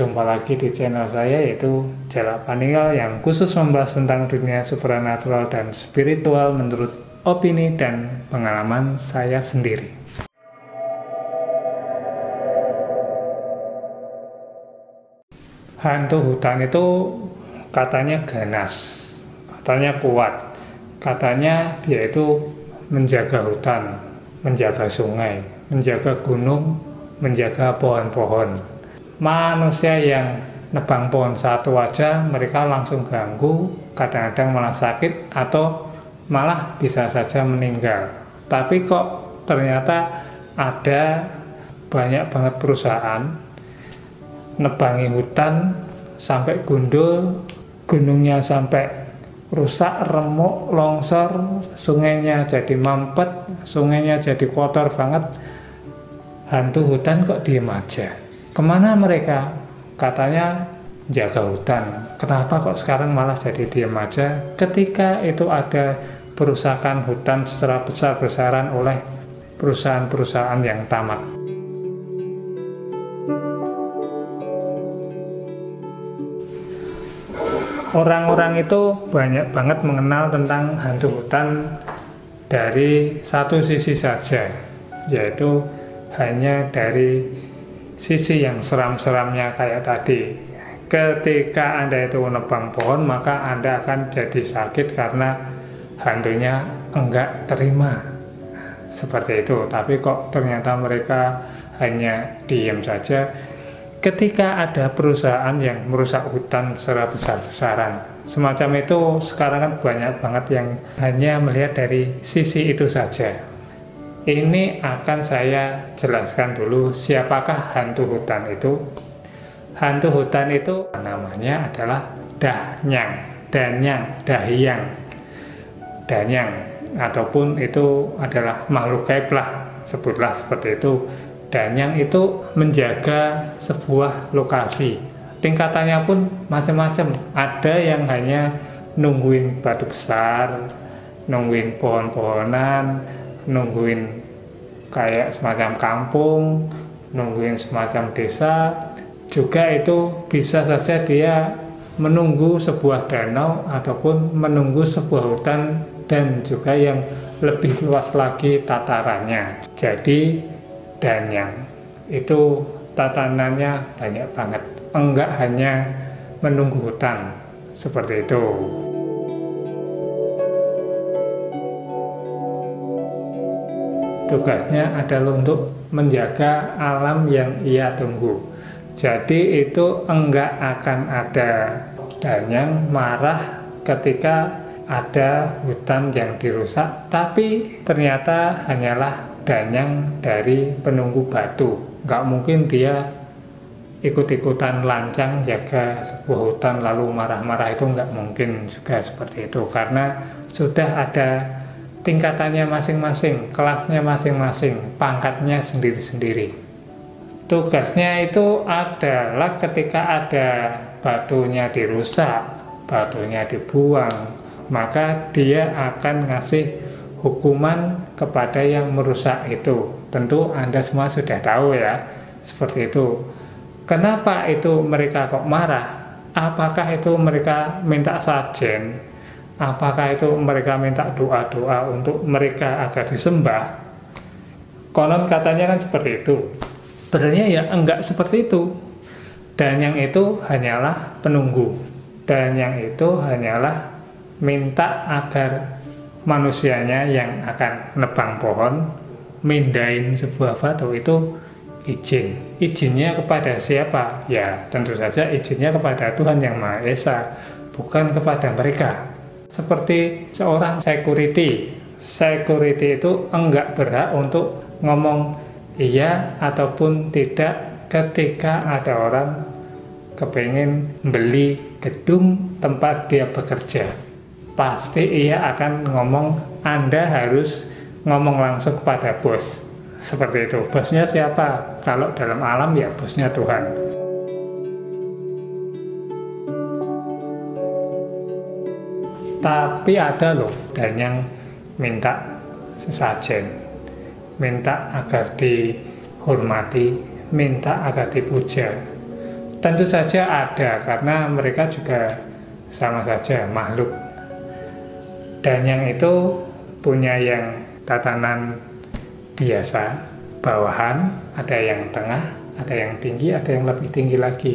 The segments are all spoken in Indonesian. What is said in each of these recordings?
jumpa lagi di channel saya, yaitu Jalak Paninggal, yang khusus membahas tentang dunia supernatural dan spiritual menurut opini dan pengalaman saya sendiri. Hantu hutan itu katanya ganas, katanya kuat, katanya dia itu menjaga hutan, menjaga sungai, menjaga gunung, menjaga pohon-pohon. Manusia yang nebang pohon satu aja mereka langsung ganggu, kadang-kadang malah sakit atau malah bisa saja meninggal. Tapi kok ternyata ada banyak banget perusahaan nebangi hutan sampai gundul, gunungnya sampai rusak, remuk, longsor, sungainya jadi mampet, sungainya jadi kotor banget. Hantu hutan kok diem aja? Kemana mereka? Katanya jaga hutan. Kenapa kok sekarang malah jadi diem aja ketika itu ada perusakan hutan secara besar-besaran oleh perusahaan-perusahaan yang tamak? Orang-orang itu banyak banget mengenal tentang hantu hutan dari satu sisi saja, yaitu hanya dari sisi yang seram-seramnya kayak tadi. Ketika Anda itu menebang pohon, maka Anda akan jadi sakit karena hantunya enggak terima. Seperti itu. Tapi kok ternyata mereka hanya diam saja ketika ada perusahaan yang merusak hutan secara besar-besaran. Semacam itu sekarang kan banyak banget yang hanya melihat dari sisi itu saja. Ini akan saya jelaskan dulu siapakah hantu hutan itu. Hantu hutan itu namanya adalah danyang, danyang, ataupun itu adalah makhluk gaib lah, sebutlah seperti itu. Danyang itu menjaga sebuah lokasi. Tingkatannya pun macam-macam. Ada yang hanya nungguin batu besar, nungguin pohon-pohonan, nungguin kayak semacam kampung, nungguin semacam desa. Juga itu bisa saja dia menunggu sebuah danau ataupun menunggu sebuah hutan, dan juga yang lebih luas lagi tatarannya. Jadi danyang itu tatanannya banyak banget, enggak hanya menunggu hutan seperti itu. Tugasnya adalah untuk menjaga alam yang ia tunggu. Jadi itu enggak akan ada danyang marah ketika ada hutan yang dirusak, tapi ternyata hanyalah danyang dari penunggu batu. Enggak mungkin dia ikut-ikutan lancang jaga sebuah hutan lalu marah-marah, itu enggak mungkin juga seperti itu, karena sudah ada tingkatannya masing-masing, kelasnya masing-masing, pangkatnya sendiri-sendiri. Tugasnya itu adalah ketika ada batunya dirusak, batunya dibuang, maka dia akan ngasih hukuman kepada yang merusak itu. Tentu Anda semua sudah tahu ya, seperti itu. Kenapa itu mereka kok marah? Apakah itu mereka minta sajen? Apakah itu mereka minta doa-doa untuk mereka agar disembah? Konon katanya kan seperti itu. Sebenarnya ya enggak seperti itu. Dan yang itu hanyalah penunggu. Dan yang itu hanyalah minta agar manusianya yang akan nebang pohon, mindahin sebuah batu itu izin. Izinnya kepada siapa? Ya tentu saja izinnya kepada Tuhan Yang Maha Esa, bukan kepada mereka. Seperti seorang security itu enggak berhak untuk ngomong iya ataupun tidak ketika ada orang kepingin beli gedung tempat dia bekerja. Pasti ia akan ngomong, Anda harus ngomong langsung kepada bos. Seperti itu. Bosnya siapa? Kalau dalam alam ya bosnya Tuhan. Tapi ada loh danyang minta sesajen, minta agar dihormati, minta agar dipuja. Tentu saja ada, karena mereka juga sama saja makhluk. Danyang itu punya yang tatanan biasa, bawahan, ada yang tengah, ada yang tinggi, ada yang lebih tinggi lagi.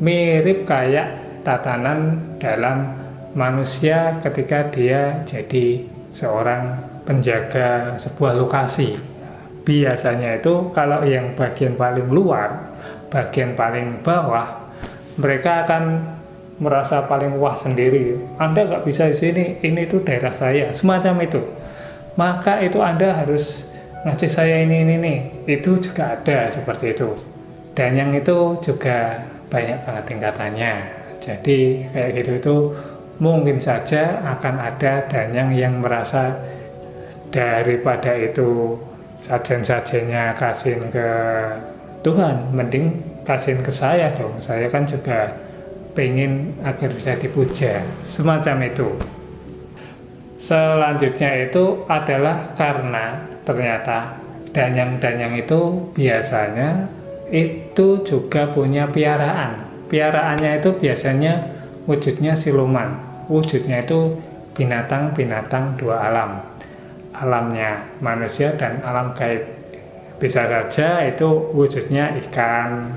Mirip kayak tatanan dalam manusia ketika dia jadi seorang penjaga sebuah lokasi. Biasanya itu kalau yang bagian paling luar, bagian paling bawah, mereka akan merasa paling wah sendiri. Anda nggak bisa di sini, ini tuh daerah saya, semacam itu. Maka itu Anda harus ngasih saya ini nih. Itu juga ada seperti itu. Dan yang itu juga banyak banget tingkatannya. Jadi kayak gitu itu mungkin saja akan ada danyang yang merasa daripada itu sajen-sajennya kasihin ke Tuhan, mending kasihin ke saya dong. Saya kan juga pengen agar bisa dipuja, semacam itu. Selanjutnya itu adalah karena ternyata danyang-danyang itu biasanya itu juga punya piaraan. Piaraannya itu biasanya wujudnya siluman. Wujudnya itu binatang-binatang dua alam. Alamnya manusia dan alam gaib. Bisa saja itu wujudnya ikan,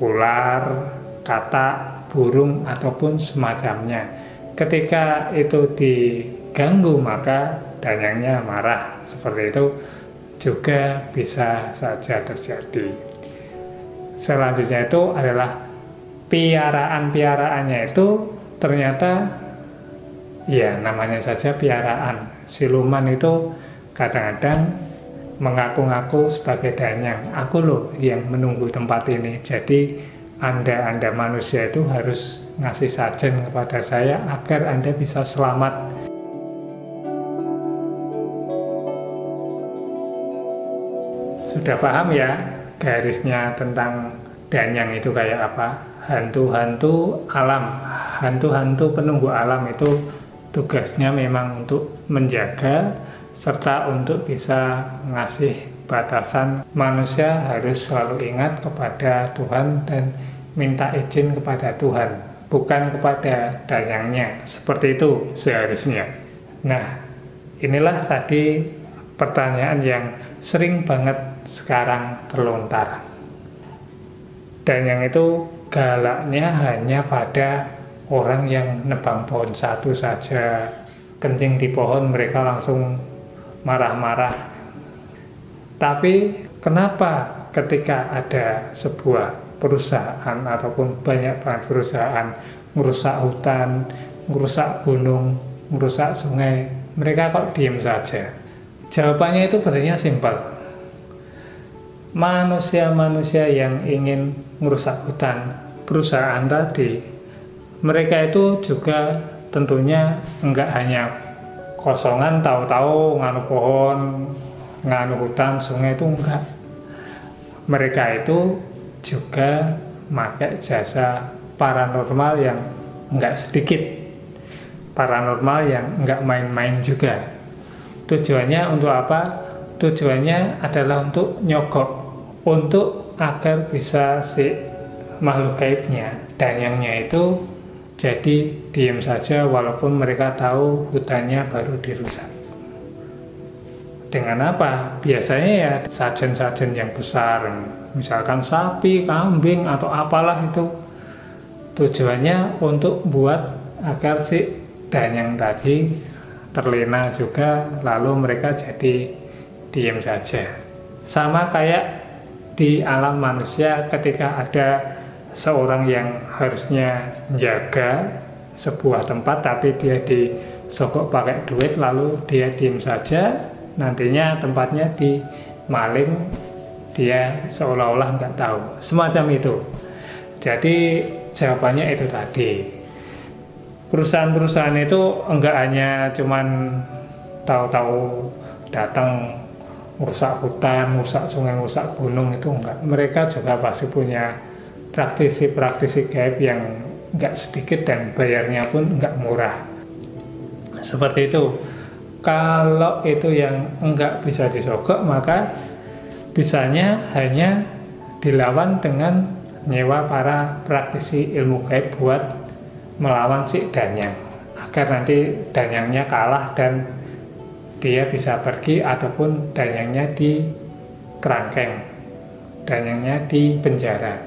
ular, katak, burung, ataupun semacamnya. Ketika itu diganggu maka danyangnya marah. Seperti itu juga bisa saja terjadi. Selanjutnya itu adalah piaraan-piaraannya itu ternyata ya namanya saja piaraan. Siluman itu kadang-kadang mengaku-ngaku sebagai danyang. Aku loh yang menunggu tempat ini. Jadi Anda manusia itu harus ngasih sajen kepada saya agar Anda bisa selamat. Sudah paham ya garisnya tentang danyang itu kayak apa? Hantu-hantu alam, hantu-hantu penunggu alam itu tugasnya memang untuk menjaga serta untuk bisa ngasih batasan. Manusia harus selalu ingat kepada Tuhan dan minta izin kepada Tuhan, bukan kepada danyangnya. Seperti itu seharusnya. Nah, inilah tadi pertanyaan yang sering banget sekarang terlontar. Danyang itu galaknya hanya pada orang yang nebang pohon satu saja. Kencing di pohon mereka langsung marah-marah. Tapi kenapa ketika ada sebuah perusahaan ataupun banyak banget perusahaan merusak hutan, merusak gunung, merusak sungai, mereka kok diam saja? Jawabannya itu sebenarnya simpel. Manusia-manusia yang ingin merusak hutan, perusahaan tadi, mereka itu juga tentunya enggak hanya kosongan tahu-tahu nganu pohon, nganu hutan, sungai, itu enggak. Mereka itu juga pakai jasa paranormal yang enggak sedikit. Paranormal yang enggak main-main juga. Tujuannya untuk apa? Tujuannya adalah untuk nyogok, untuk agar bisa si makhluk gaibnya, danyangnya itu jadi diam saja walaupun mereka tahu hutannya baru dirusak. Dengan apa? Biasanya ya sajen-sajen yang besar, misalkan sapi, kambing, atau apalah itu. Tujuannya untuk buat agar si danyang tadi terlena juga, lalu mereka jadi diam saja. Sama kayak di alam manusia ketika ada seorang yang harusnya jaga sebuah tempat tapi dia disogok pakai duit lalu dia diem saja, nantinya tempatnya dimaling, dia seolah-olah nggak tahu, semacam itu. Jadi jawabannya itu tadi. Perusahaan-perusahaan itu enggak hanya cuman tahu-tahu datang merusak hutan, merusak sungai, merusak gunung, itu enggak. Mereka juga pasti punya praktisi-praktisi gaib yang enggak sedikit dan bayarnya pun enggak murah. Seperti itu. Kalau itu yang enggak bisa disogok, maka bisanya hanya dilawan dengan nyewa para praktisi ilmu gaib buat melawan si Danyang, agar nanti Danyangnya kalah dan dia bisa pergi, ataupun Danyangnya dikerangkeng, Danyangnya di penjara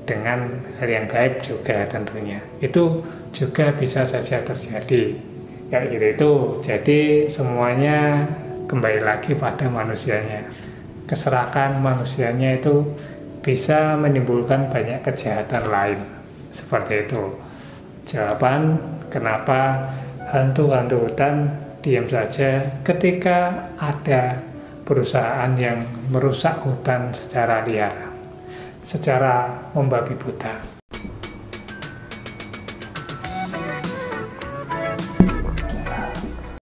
dengan hal yang gaib juga tentunya. Itu juga bisa saja terjadi kayak gitu. Jadi semuanya kembali lagi pada manusianya. Keserakan manusianya itu bisa menimbulkan banyak kejahatan lain, seperti itu. Jawaban kenapa hantu-hantu hutan diam saja ketika ada perusahaan yang merusak hutan secara liar, secara membabi buta.